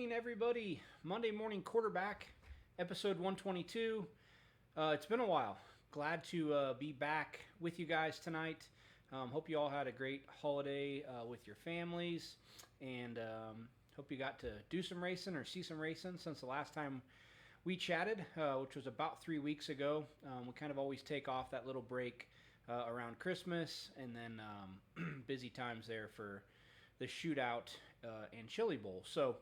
morning, everybody. Monday Morning Quarterback, episode 122. It's been a while. Glad to be back with you guys tonight. Hope you all had a great holiday with your families, and hope you got to do some racing or see some racing since the last time we chatted, which was about 3 weeks ago. We kind of always take off that little break around Christmas, and then busy times there for the shootout and Chili Bowl. So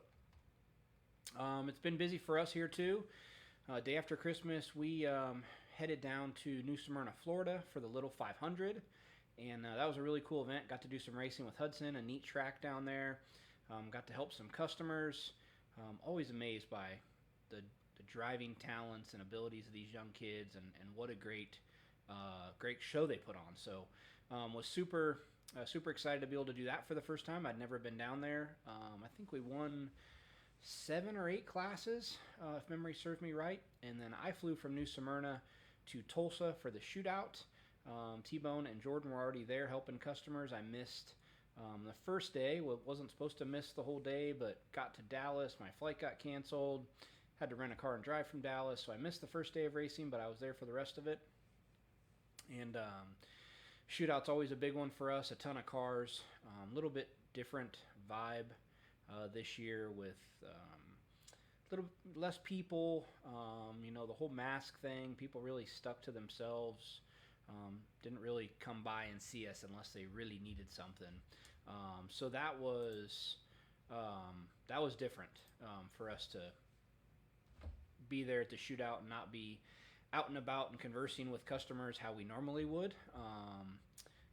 it's been busy for us here too. Day after Christmas, we headed down to New Smyrna, Florida for the Little 500. And that was a really cool event. Got to do some racing with Hudson, a neat track down there. Got to help some customers. Always amazed by the driving talents and abilities of these young kids, and what a great show they put on. So was super excited to be able to do that for the first time. I'd never been down there. I think we won 7 or 8 classes, if memory serves me right. And then I flew from New Smyrna to Tulsa for the shootout. T-Bone and Jordan were already there helping customers. I missed the first day. Wasn't supposed to miss the whole day, but got to Dallas. My flight got canceled. Had to rent a car and drive from Dallas. So I missed the first day of racing, but I was there for the rest of it. And shootout's always a big one for us. A ton of cars. A little bit different vibe this year with a little less people. The whole mask thing, people really stuck to themselves. Didn't really come by and see us unless they really needed something. So that was different for us to be there at the shootout and not be out and about and conversing with customers how we normally would.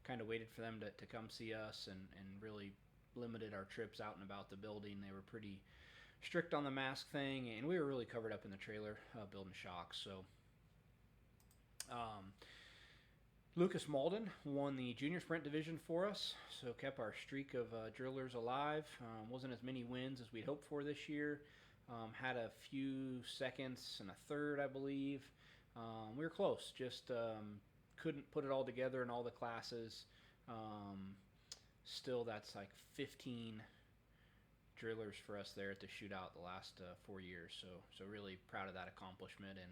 Kind of waited for them to come see us, and really limited our trips out and about the building. They were pretty strict on the mask thing, and we were really covered up in the trailer building shocks. So Lucas Malden won the junior sprint division for us, so kept our streak of drillers alive. Wasn't as many wins as we'd hoped for this year. Had a few seconds and a third, I believe. We were close, just couldn't put it all together in all the classes. Still, that's like 15 drillers for us there at the shootout the last 4 years. So really proud of that accomplishment, and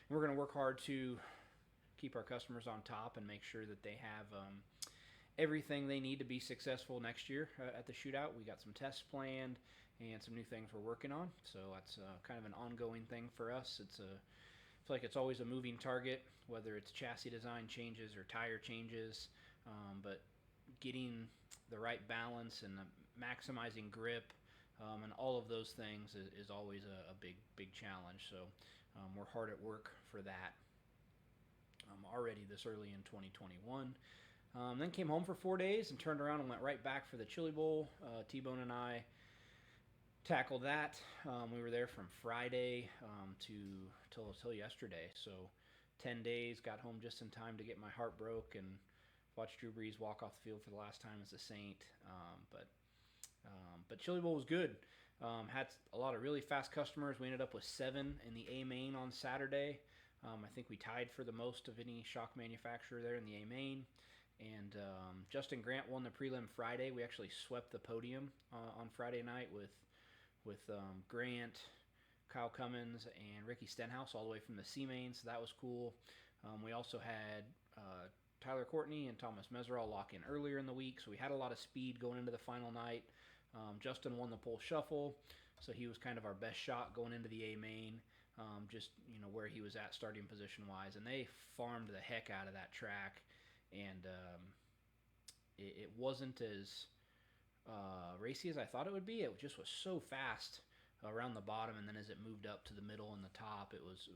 we're going to work hard to keep our customers on top and make sure that they have everything they need to be successful next year at the shootout. We got some tests planned and some new things we're working on. So that's kind of an ongoing thing for us. I feel like it's always a moving target, whether it's chassis design changes or tire changes, but getting the right balance and maximizing grip and all of those things is always a big challenge. So we're hard at work for that already this early in 2021. Then came home for 4 days and turned around and went right back for the Chili Bowl. T-Bone and I tackled that. We were there from Friday till yesterday. So 10 days, got home just in time to get my heart broke and watch Drew Brees walk off the field for the last time as a Saint. But Chili Bowl was good. Had a lot of really fast customers. We ended up with 7 in the A main on Saturday. I think we tied for the most of any shock manufacturer there in the A main. And Justin Grant won the prelim Friday. We actually swept the podium on Friday night with Grant, Kyle Cummins, and Ricky Stenhouse all the way from the C main. So that was cool. We also had Tyler Courtney and Thomas Meserol lock in earlier in the week, so we had a lot of speed going into the final night. Justin won the pole shuffle, so he was kind of our best shot going into the A main, just where he was at starting position wise, and they farmed the heck out of that track, and it wasn't as racy as I thought it would be. It just was so fast around the bottom, and then as it moved up to the middle and the top, it was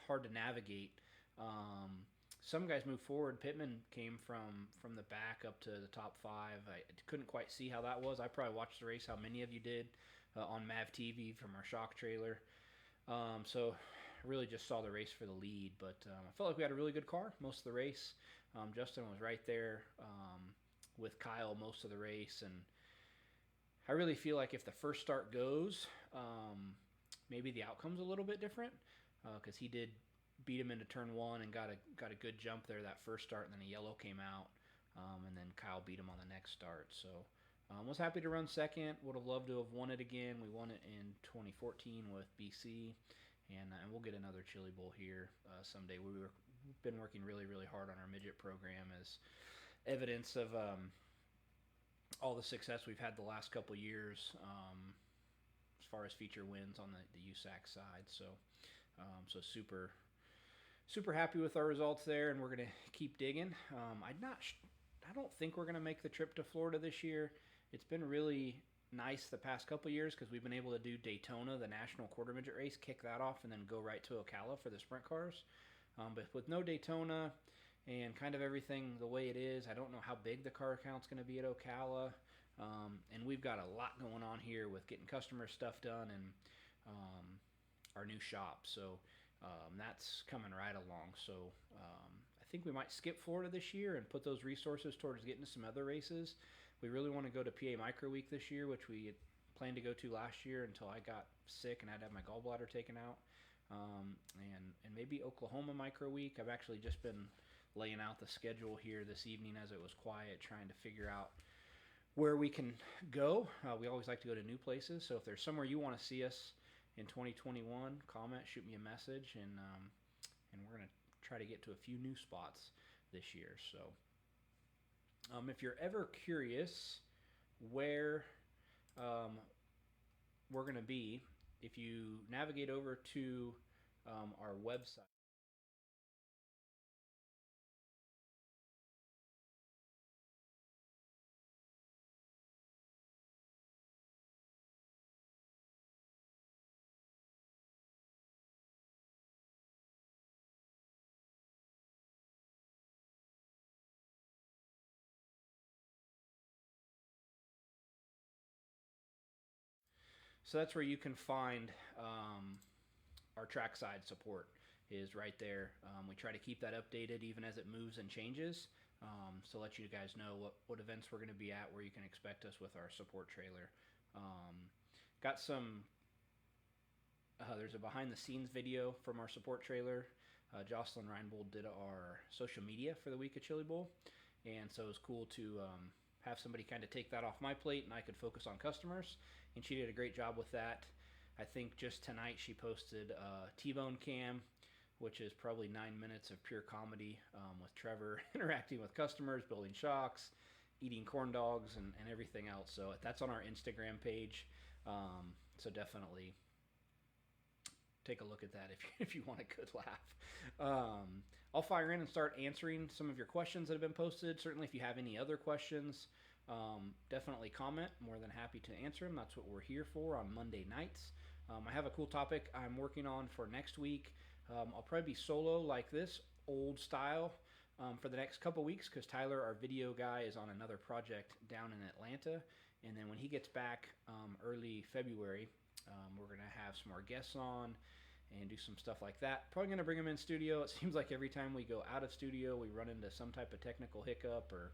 hard to navigate. Some guys moved forward. Pittman came from the back up to the top 5. I couldn't quite see how that was. I probably watched the race how many of you did on MAV TV from our shock trailer. So I really just saw the race for the lead. But I felt like we had a really good car most of the race. Justin was right there with Kyle most of the race. And I really feel like if the first start goes, maybe the outcome's a little bit different because he did beat him into turn 1 and got a good jump there that first start, and then a yellow came out, and then Kyle beat him on the next start. So Was happy to run second. Would have loved to have won it again. We won it in 2014 with BC, and we'll get another Chili Bowl here someday. We've been working really, really hard on our midget program as evidence of all the success we've had the last couple years as far as feature wins on the USAC side. So super happy with our results there, and we're gonna keep digging. I don't think we're gonna make the trip to Florida this year. It's been really nice the past couple years because we've been able to do Daytona, the national quarter midget race, kick that off, and then go right to Ocala for the sprint cars. But with no Daytona and kind of everything the way it is, I don't know how big the car count's going to be at Ocala. And we've got a lot going on here with getting customer stuff done and our new shop. So that's coming right along. So I think we might skip Florida this year and put those resources towards getting to some other races. We really want to go to PA Micro Week this year, which we had planned to go to last year until I got sick and had to have my gallbladder taken out. And maybe Oklahoma Micro Week. I've actually just been laying out the schedule here this evening as it was quiet, trying to figure out where we can go. We always like to go to new places, so if there's somewhere you want to see us in 2021, comment, shoot me a message, and we're going to try to get to a few new spots this year. So if you're ever curious where we're going to be, if you navigate over to our website, so that's where you can find our trackside support is right there. We try to keep that updated even as it moves and changes. So let you guys know what events we're going to be at, where you can expect us with our support trailer. Got some, there's a behind the scenes video from our support trailer. Jocelyn Reinbold did our social media for the week of Chili Bowl. And so it was cool to have somebody kind of take that off my plate and I could focus on customers. And she did a great job with that. I think just tonight she posted T-Bone Cam, which is probably 9 minutes of pure comedy with Trevor interacting with customers, building shocks, eating corn dogs, and everything else. So that's on our Instagram page. So definitely take a look at that if you want a good laugh. I'll fire in and start answering some of your questions that have been posted. Certainly if you have any other questions, definitely comment. More than happy to answer them. That's what we're here for on Monday nights. I have a cool topic I'm working on for next week. I'll probably be solo like this, old style, for the next couple weeks because Tyler, our video guy, is on another project down in Atlanta. And then when he gets back early February, we're going to have some more guests on and do some stuff like that. Probably going to bring him in studio. It seems like every time we go out of studio, we run into some type of technical hiccup or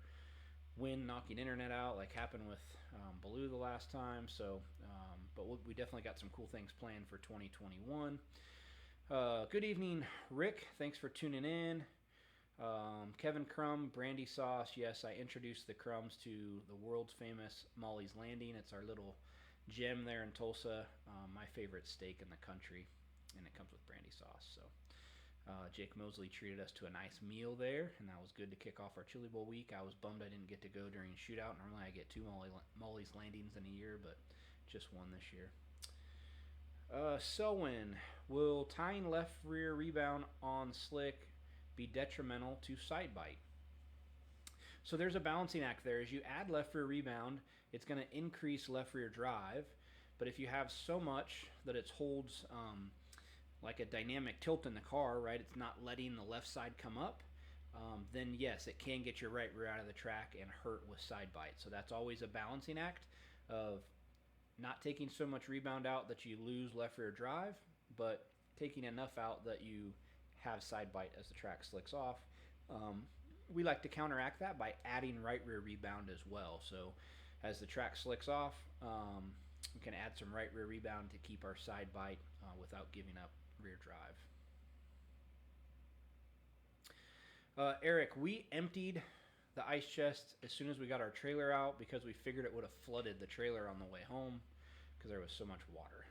wind knocking internet out, like happened with Baloo the last time. So, but we definitely got some cool things planned for 2021. Good evening, Rick. Thanks for tuning in. Kevin Crumb, Brandy Sauce. Yes, I introduced the Crumbs to the world's famous Molly's Landing. It's our little gem there in Tulsa. My favorite steak in the country, and it comes with brandy sauce. So Jake Mosley treated us to a nice meal there, and that was good to kick off our Chili Bowl week. I was bummed I didn't get to go during shootout. Normally I get 2 Molly's Landings in a year, but just one this year. Selwyn, will tying left rear rebound on slick be detrimental to side bite? So there's a balancing act there. As you add left rear rebound, it's going to increase left rear drive. But if you have so much that it holds like a dynamic tilt in the car, right, it's not letting the left side come up, then yes, it can get your right rear out of the track and hurt with side bite. So that's always a balancing act of not taking so much rebound out that you lose left rear drive, but taking enough out that you have side bite as the track slicks off. We like to counteract that by adding right rear rebound as well. So as the track slicks off, we can add some right rear rebound to keep our side bite without giving up rear drive. Eric, we emptied the ice chest as soon as we got our trailer out because we figured it would have flooded the trailer on the way home because there was so much water.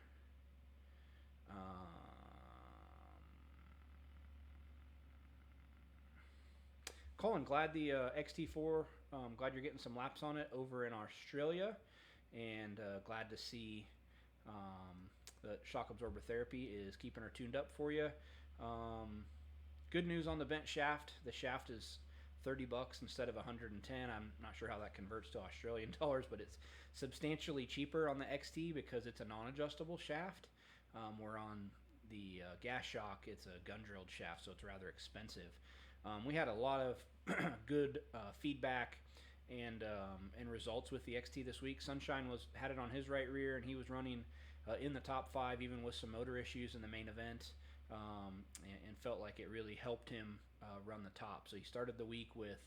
Colin, glad the XT4, glad you're getting some laps on it over in Australia, and glad to see that shock absorber therapy is keeping her tuned up for you. Good news on the bent shaft. The shaft is $30 instead of 110. I'm not sure how that converts to Australian dollars, but it's substantially cheaper on the XT because it's a non-adjustable shaft. Where on the gas shock, it's a gun-drilled shaft, so it's rather expensive. We had a lot of good feedback and results with the XT this week. Sunshine had it on his right rear, and he was running in the top 5, even with some motor issues in the main event, and felt like it really helped him run the top. So he started the week with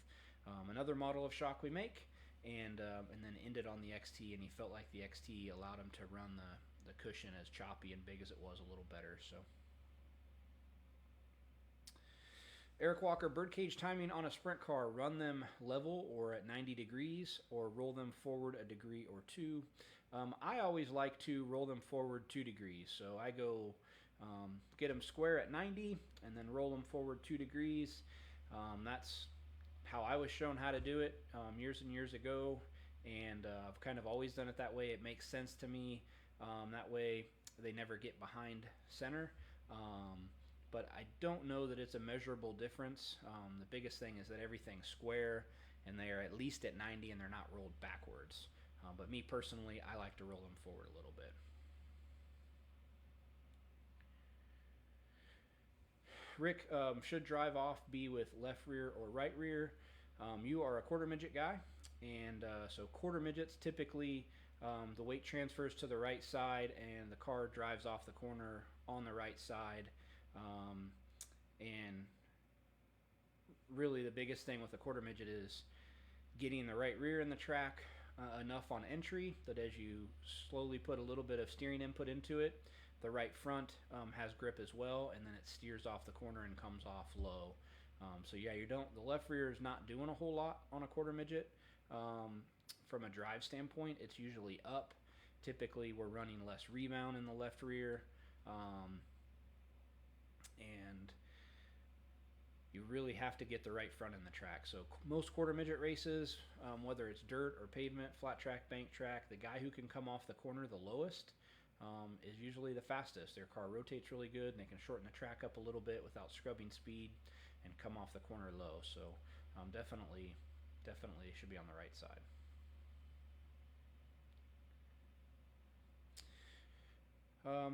another model of shock we make, and then ended on the XT, and he felt like the XT allowed him to run the cushion, as choppy and big as it was, a little better. So Eric Walker, birdcage timing on a sprint car, run them level or at 90 degrees or roll them forward a degree or two. I always like to roll them forward 2 degrees. So I go get them square at 90 and then roll them forward 2 degrees. That's how I was shown how to do it years and years ago, and I've kind of always done it that way. It makes sense to me. That way they never get behind center. But I don't know that it's a measurable difference. The biggest thing is that everything's square and they are at least at 90 and they're not rolled backwards. But me personally, I like to roll them forward a little bit. Rick, should drive off be with left rear or right rear? You are a quarter midget guy, and so quarter midgets typically the weight transfers to the right side and the car drives off the corner on the right side. And really the biggest thing with a quarter midget is getting the right rear in the track enough on entry that as you slowly put a little bit of steering input into it, the right front has grip as well, and then it steers off the corner and comes off low. So yeah, the left rear is not doing a whole lot on a quarter midget. From a drive standpoint, it's usually up. Typically we're running less rebound in the left rear. And you really have to get the right front in the track. So most quarter midget races, whether it's dirt or pavement, flat track, bank track, the guy who can come off the corner the lowest is usually the fastest. Their car rotates really good, and they can shorten the track up a little bit without scrubbing speed and come off the corner low. So definitely should be on the right side.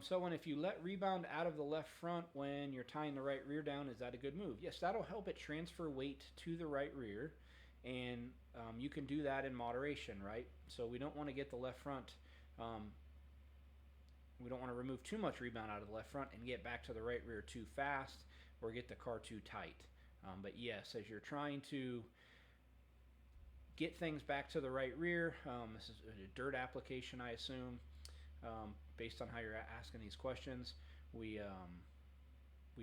So if you let rebound out of the left front when you're tying the right rear down, is that a good move? Yes, that'll help it transfer weight to the right rear, and you can do that in moderation, right? So we don't want to get the left front, we don't want to remove too much rebound out of the left front and get back to the right rear too fast or get the car too tight. But yes, as you're trying to get things back to the right rear, this is a dirt application, I assume. Based on how you're asking these questions, we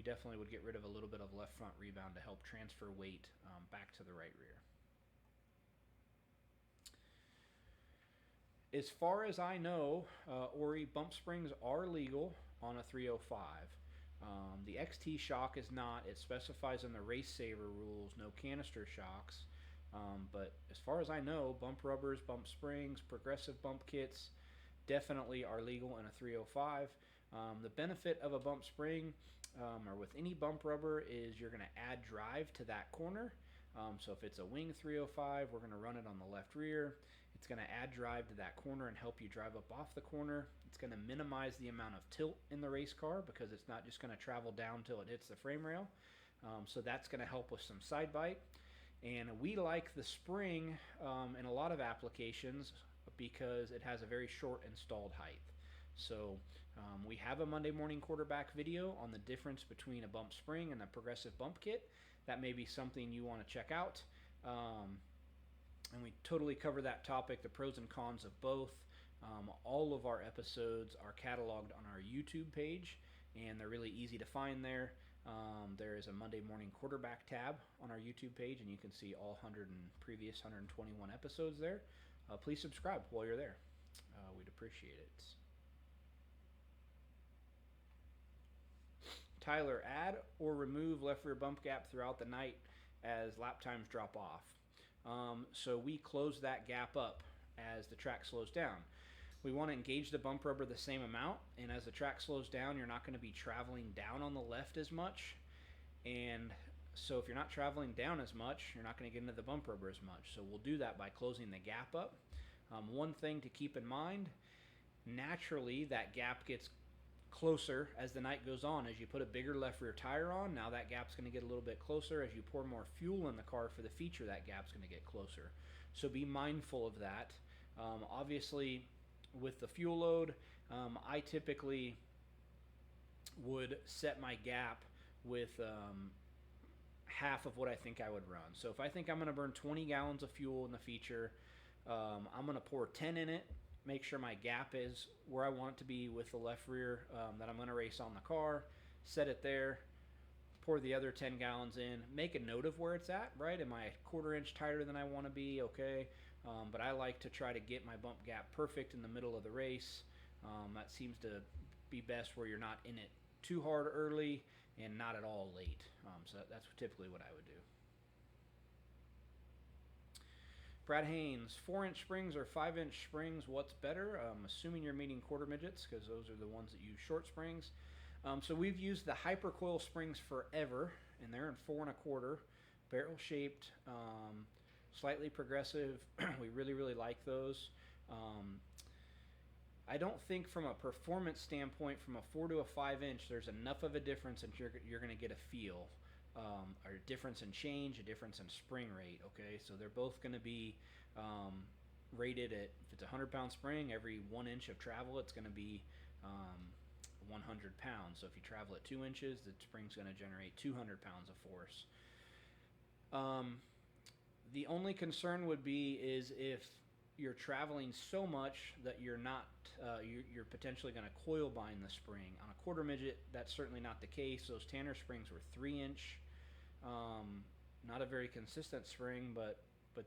definitely would get rid of a little bit of left front rebound to help transfer weight back to the right rear. As far as I know, Ori, bump springs are legal on a 305. The XT shock is not. It specifies in the Race Saver rules no canister shocks. But as far as I know, bump rubbers, bump springs, progressive bump kits definitely are legal in a 305. The benefit of a bump spring or with any bump rubber is you're going to add drive to that corner. So if it's a wing 305, we're going to run it on the left rear. It's going to add drive to that corner and help you drive up off the corner. It's going to minimize the amount of tilt in the race car because it's not just going to travel down till it hits the frame rail. So that's going to help with some side bite. And we like the spring in a lot of applications because it has a very short installed height. So we have a Monday morning quarterback video on the difference between a bump spring and a progressive bump kit. That may be something you want to check out. And we totally cover that topic, the pros and cons of both. All of our episodes are cataloged on our YouTube page, and they're really easy to find there. There is a Monday Morning Quarterback tab on our YouTube page, and you can see all 100 and previous 121 episodes there. Please subscribe while you're there. We'd appreciate it. Tyler, add or remove left rear bump gap throughout the night as lap times drop off. So we close that gap up as the track slows down. We want to engage the bump rubber the same amount, and as the track slows down, you're not going to be traveling down on the left as much. And so if you're not traveling down as much, you're not going to get into the bump rubber as much. So we'll do that by closing the gap up. One thing to keep in mind, naturally that gap gets closer as the night goes on. As you put a bigger left rear tire on, now that gap's going to get a little bit closer. As you pour more fuel in the car for the feature, that gap's going to get closer. So be mindful of that. Obviously, with the fuel load, I typically would set my gap with half of what I think I would run. So if I think I'm going to burn 20 gallons of fuel in the feature, I'm going to pour 10 in it, make sure my gap is where I want it to be with the left rear that I'm going to race on the car, set it there, pour the other 10 gallons in, make a note of where it's at, right? Am I a quarter inch tighter than I want to be? Okay. But I like to try to get my bump gap perfect in the middle of the race. That seems to be best where you're not in it too hard early and not at all late. So that's typically what I would do. Brad Haynes, 4-inch springs or 5-inch springs, what's better? I'm assuming you're meaning quarter midgets because those are the ones that use short springs. So we've used the hypercoil springs forever, and they're in 4 1/4, barrel shaped, slightly progressive. We really, really like those. I don't think from a performance standpoint, from a 4 to a 5-inch, there's enough of a difference that you're going to get a feel. Or a difference in change, a difference in spring rate, okay? So they're both going to be rated at, if it's a 100-pound spring, every 1 inch of travel, it's going to be 100 pounds. So if you travel at 2 inches, the spring's going to generate 200 pounds of force. The only concern would be is if you're traveling so much that you're not, you're potentially going to coil bind the spring. On a quarter midget, that's certainly not the case. Those Tanner springs were 3-inch. Not a very consistent spring, but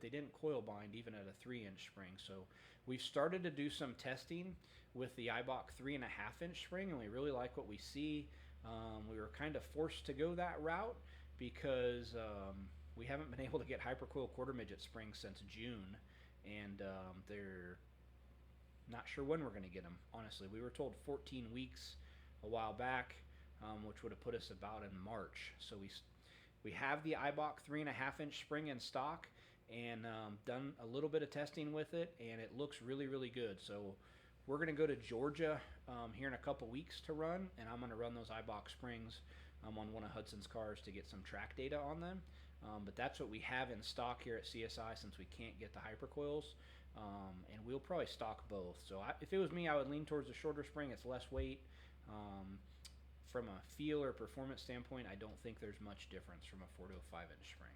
they didn't coil bind even at a 3-inch spring. So we've started to do some testing with the Eibach 3.5-inch spring, and we really like what we see. We were kind of forced to go that route because we haven't been able to get hypercoil quarter midget springs since June, and they're not sure when we're going to get them. Honestly, we were told 14 weeks a while back, which would have put us about in March. So we have the Eibach 3.5-inch spring in stock, and done a little bit of testing with it, and it looks really, really good. So we're going to go to Georgia here in a couple weeks to run, and I'm going to run those Eibach springs on one of Hudson's cars to get some track data on them. But that's what we have in stock here at CSI since we can't get the hypercoils, and we'll probably stock both. So if it was me, I would lean towards the shorter spring. It's less weight. From a feel or performance standpoint, I don't think there's much difference from a 4 to a 5-inch spring.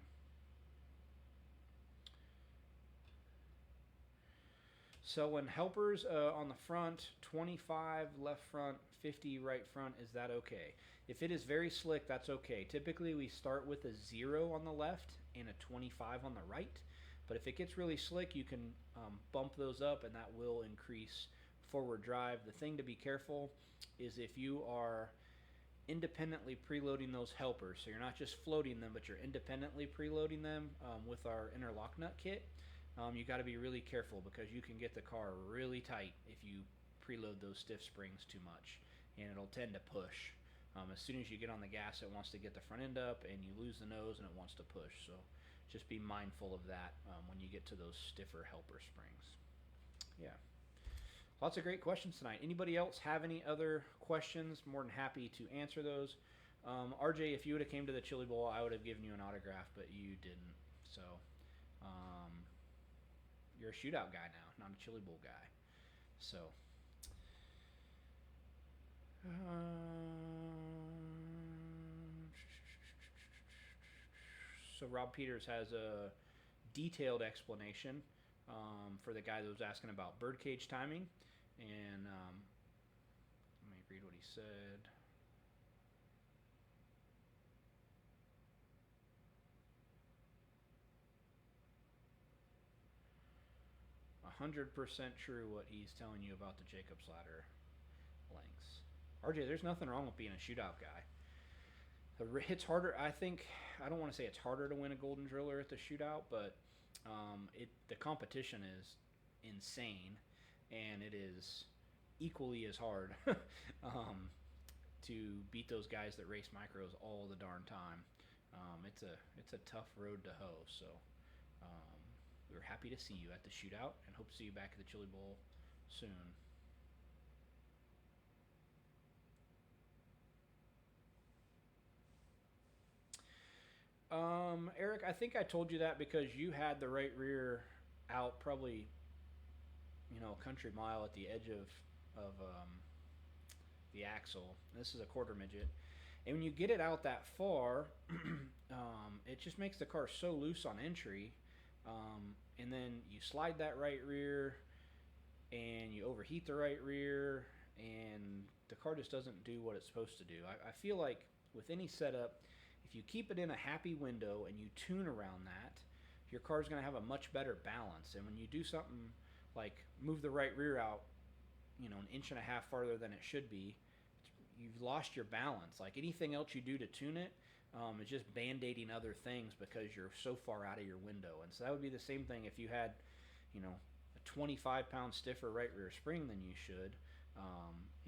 So when helpers on the front, 25 left front, 50 right front, is that okay? If it is very slick, that's okay. Typically we start with a 0 on the left and a 25 on the right. But if it gets really slick, you can bump those up, and that will increase forward drive. The thing to be careful is if you are independently preloading those helpers, so you're not just floating them, but you're independently preloading them with our interlock nut kit, you got to be really careful because you can get the car really tight if you preload those stiff springs too much, and it'll tend to push. As soon as you get on the gas, it wants to get the front end up, and you lose the nose, and it wants to push. So just be mindful of that when you get to those stiffer helper springs. Yeah. Lots of great questions tonight. Anybody else have any other questions? More than happy to answer those. RJ, if you would have came to the Chili Bowl, I would have given you an autograph, but you didn't. So you're a shootout guy now, not a Chili Bowl guy. So so Rob Peters has a detailed explanation for the guy that was asking about birdcage timing. And let me read what he said. 100% true what he's telling you about the Jacob's ladder lengths. RJ, there's nothing wrong with being a shootout guy. It's harder. I don't want to say it's harder to win a golden driller at the shootout, but the competition is insane, and it is equally as hard to beat those guys that race micros all the darn time. It's a tough road to hoe. So we're happy to see you at the shootout, and hope to see you back at the Chili Bowl soon. Eric, I think I told you that because you had the right rear out probably, a country mile at the edge of the axle. This is a quarter midget. And when you get it out that far, it just makes the car so loose on entry. And then you slide that right rear, and you overheat the right rear, and the car just doesn't do what it's supposed to do. I feel like with any setup, if you keep it in a happy window and you tune around that, your car's going to have a much better balance. And when you do something like move the right rear out, an inch and a half farther than it should be, you've lost your balance. Like anything else you do to tune it, is just band-aiding other things because you're so far out of your window. And so that would be the same thing if you had, a 25-pound stiffer right rear spring than you should.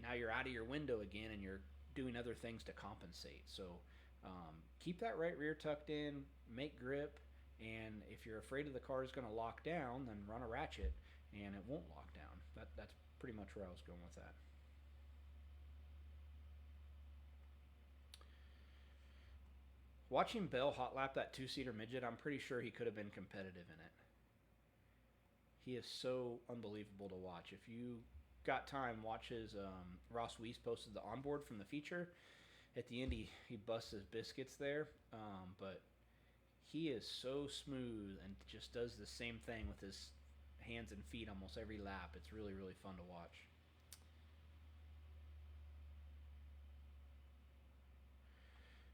Now you're out of your window again, and you're doing other things to compensate. So keep that right rear tucked in, make grip, and if you're afraid of the car is going to lock down, then run a ratchet, and it won't lock down. That's pretty much where I was going with that. Watching Bell hot lap that two-seater midget, I'm pretty sure he could have been competitive in it. He is so unbelievable to watch. If you got time, watch his Ross Weiss posted the onboard from the feature. At the end, he busts his biscuits there, but he is so smooth and just does the same thing with his hands and feet almost every lap. It's really, really fun to watch.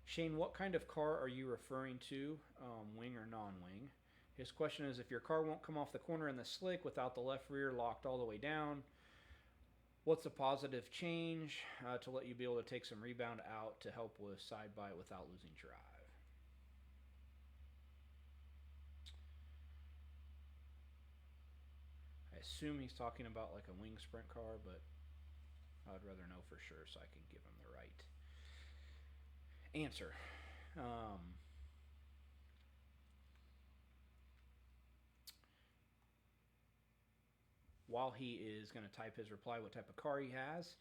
Shane, what kind of car are you referring to, wing or non-wing? His question is, if your car won't come off the corner in the slick without the left rear locked all the way down, what's a positive change to let you be able to take some rebound out to help with side bite without losing drive? I assume he's talking about like a wing sprint car, but I'd rather know for sure so I can give him the right answer. While he is going to type his reply what type of car he has,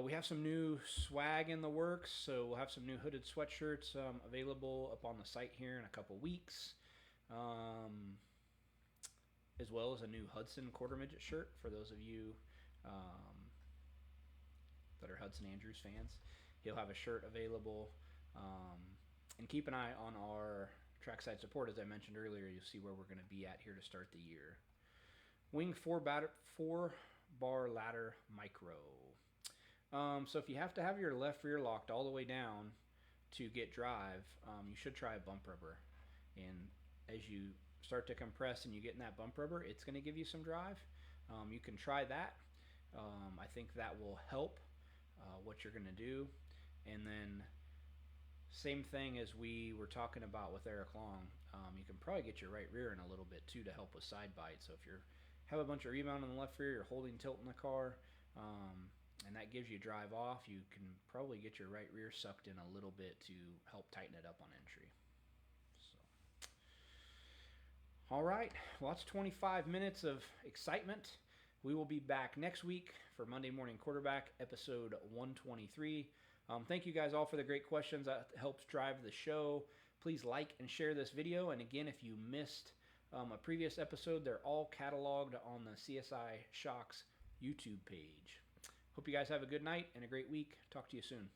we have some new swag in the works, so we'll have some new hooded sweatshirts available up on the site here in a couple weeks, as well as a new Hudson quarter midget shirt for those of you that are Hudson Andrews fans. He'll have a shirt available. And keep an eye on our trackside support. As I mentioned earlier, you'll see where we're going to be at here to start the year. Wing 4-bar ladder micro. So if you have to have your left rear locked all the way down to get drive, you should try a bump rubber. And as you start to compress and you get in that bump rubber, it's going to give you some drive. You can try that. I think that will help what you're going to do. And then same thing as we were talking about with Eric Long. You can probably get your right rear in a little bit too to help with side bite. So if you have a bunch of rebound on the left rear, you're holding tilt in the car, and that gives you drive off, you can probably get your right rear sucked in a little bit to help tighten it up on entry. So, all right, well, that's 25 minutes of excitement. We will be back next week for Monday Morning Quarterback, episode 123. Thank you guys all for the great questions. That helps drive the show. Please like and share this video. And again, if you missed a previous episode, they're all cataloged on the CSI Shocks YouTube page. Hope you guys have a good night and a great week. Talk to you soon.